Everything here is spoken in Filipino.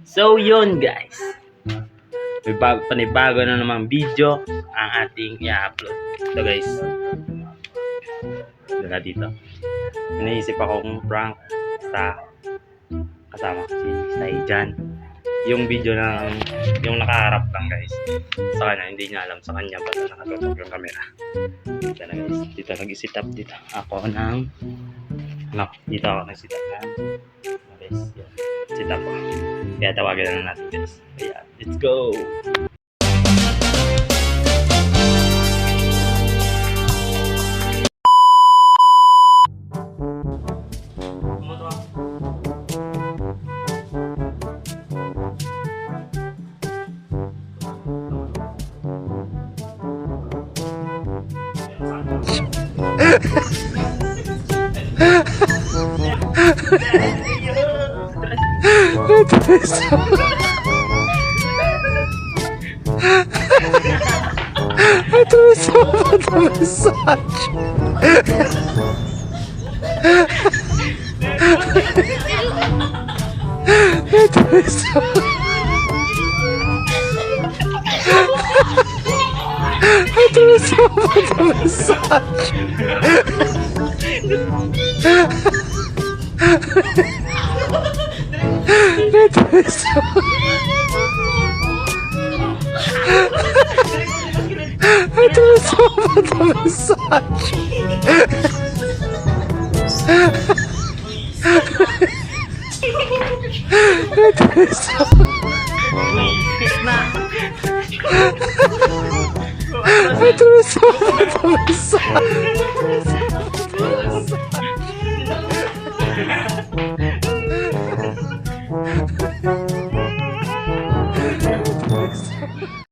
So yun guys, may panibago na namang video ang ating i-upload. Ito guys, dala dito. Naisip akong prank sa kasama ko si Saijan. Yung video ng yung nakaharap lang guys. Sa kanya, hindi niya alam sa kanya basta nakatutok yung camera. Dito na guys, dito nag-sit up dito. Ako dito ako nag-sit up na. Guys, yan. Sit up ako. Kaya tawagan na natin guys. Ayan, let's go!